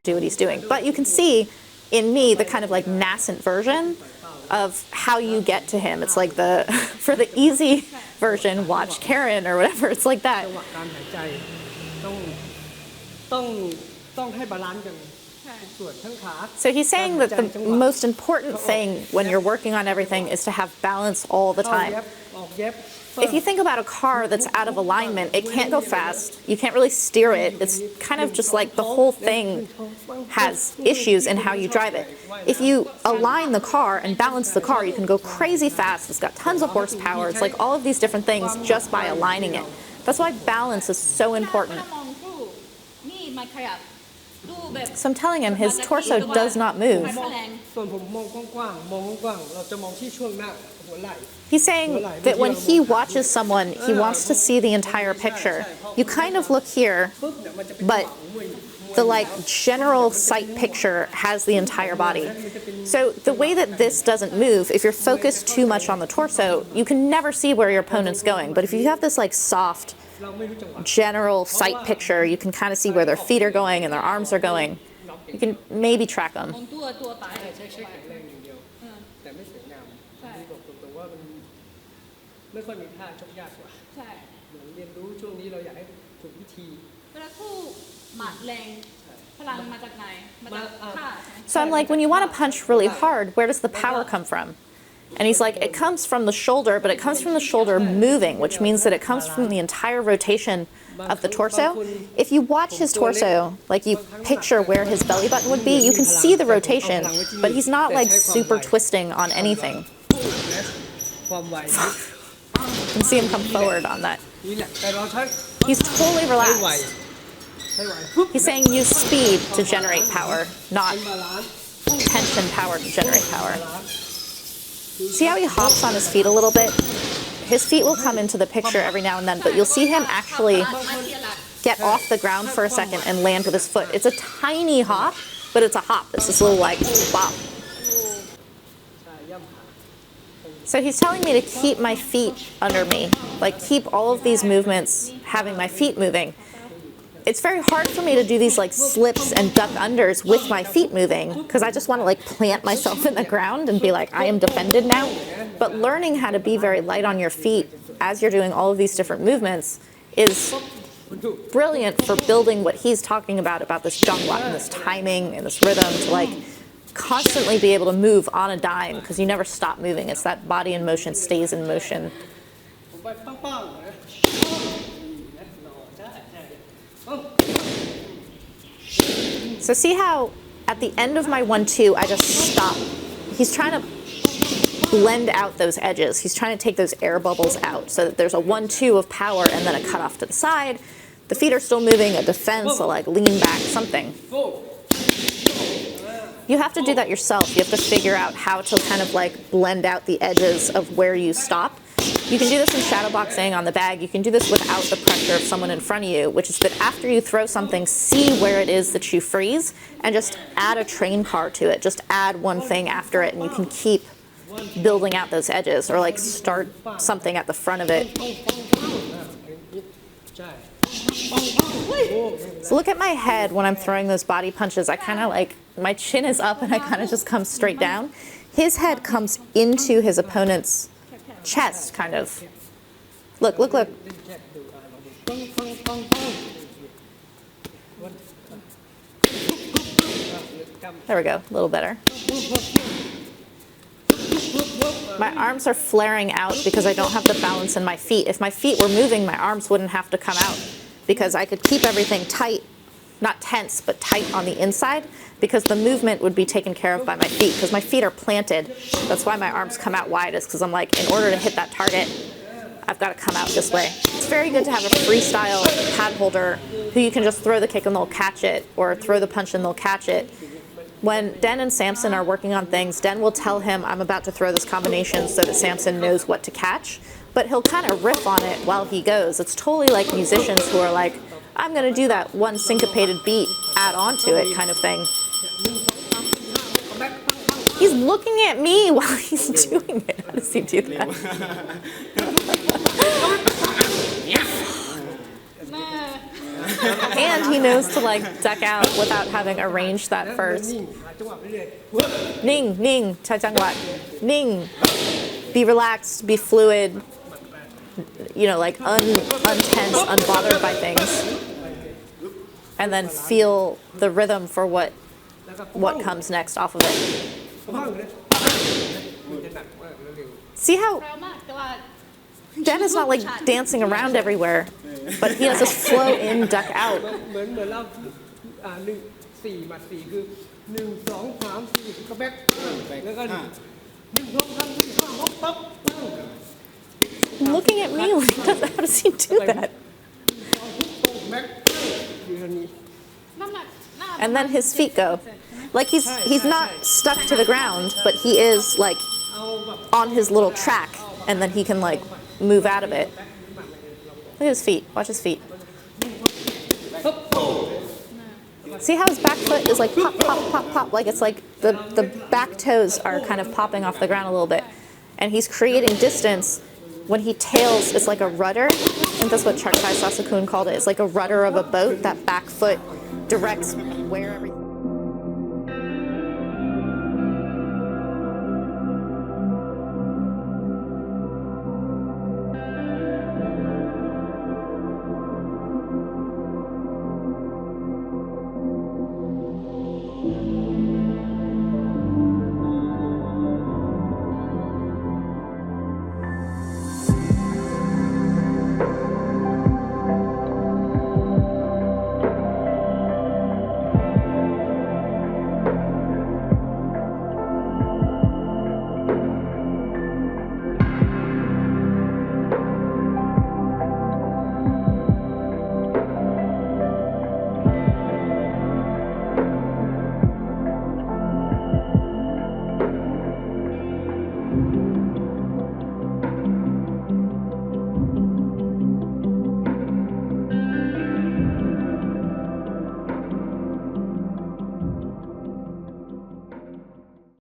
do what he's doing. But you can see in me the kind of like nascent version of how you get to him. It's like the, for the easy version, watch Karen or whatever, it's like that. So he's saying that the most important thing when you're working on everything is to have balance all the time. If you think about a car that's out of alignment, it can't go fast, you can't really steer it, it's kind of just like the whole thing has issues in how you drive it. If you align the car and balance the car, you can go crazy fast, it's got tons of horsepower, it's like all of these different things just by aligning it. That's why balance is so important. So I'm telling him his torso does not move. He's saying that when he watches someone, he wants to see the entire picture. You kind of look here, but the like general sight picture has the entire body. So the way that this doesn't move, if you're focused too much on the torso, you can never see where your opponent's going. But if you have this like soft, general sight picture, you can kind of see where their feet are going and their arms are going. You can maybe track them. So I'm like, when you want to punch really hard, where does the power come from? And he's like, it comes from the shoulder, but it comes from the shoulder moving, which means that it comes from the entire rotation of the torso. If you watch his torso, like you picture where his belly button would be, you can see the rotation, but he's not like super twisting on anything. You can see him come forward on that. He's totally relaxed. He's saying use speed to generate power, not tension power to generate power. See how he hops on his feet a little bit? His feet will come into the picture every now and then, but you'll see him actually get off the ground for a second and land with his foot. It's a tiny hop, but it's a hop. It's this little like bop. So he's telling me to keep my feet under me, like keep all of these movements having my feet moving. It's very hard for me to do these like slips and duck unders with my feet moving because I just want to like plant myself in the ground and be like, I am defended now. But learning how to be very light on your feet as you're doing all of these different movements is brilliant for building what he's talking about this Junlaphan, this timing and this rhythm to like constantly be able to move on a dime because you never stop moving. It's that body in motion stays in motion. So see how at the end of my 1-2, I just stop. He's trying to blend out those edges. He's trying to take those air bubbles out so that there's a 1-2 of power and then a cut off to the side. The feet are still moving, a defense, a like lean back, something. You have to do that yourself. You have to figure out how to kind of like blend out the edges of where you stop. You can do this in shadow boxing on the bag. You can do this without the pressure of someone in front of you, which is that after you throw something, see where it is that you freeze and just add a train car to it. Just add one thing after it and you can keep building out those edges or like start something at the front of it. So look at my head when I'm throwing those body punches. I kind of like, my chin is up and I kind of just come straight down. His head comes into his opponent's chest, kind of. Look, look, look. There we go, a little better. My arms are flaring out because I don't have the balance in my feet. If my feet were moving, my arms wouldn't have to come out because I could keep everything tight, not tense, but tight on the inside because the movement would be taken care of by my feet because my feet are planted. That's why my arms come out wide, is because I'm like, in order to hit that target, I've got to come out this way. It's very good to have a freestyle pad holder who you can just throw the kick and they'll catch it, or throw the punch and they'll catch it. When Den and Samson are working on things, Den will tell him, I'm about to throw this combination so that Samson knows what to catch, but he'll kind of riff on it while he goes. It's totally like musicians who are like, I'm going to do that one syncopated beat, add on to it kind of thing. He's looking at me while he's doing it. How does he do that? And he knows to like duck out without having arranged that first. นิ่ง นิ่ง ใช้จังหวะ นิ่ง be relaxed, be fluid, you know, like untense, unbothered by things. And then feel the rhythm for what comes next off of it. See how Dan is not like dancing around everywhere, but he has this flow in, duck out. เหมือนเรา4 หมัด 4 คือ 1 2 3 4 ก็แบ็คแล้วก็ 1 2 3 4 5 6 ปั๊บ Looking at me, like, how does he do that? And then his feet go. Like he's not stuck to the ground, but he is like on his little track, and then he can like move out of it. Look at his feet. Watch his feet. See how his back foot is like pop, pop, pop, pop. Like it's like the back toes are kind of popping off the ground a little bit. And he's creating distance. When he tails, it's like a rudder. I think that's what Charktai Sasakun called it. It's like a rudder of a boat. That back foot directs where everything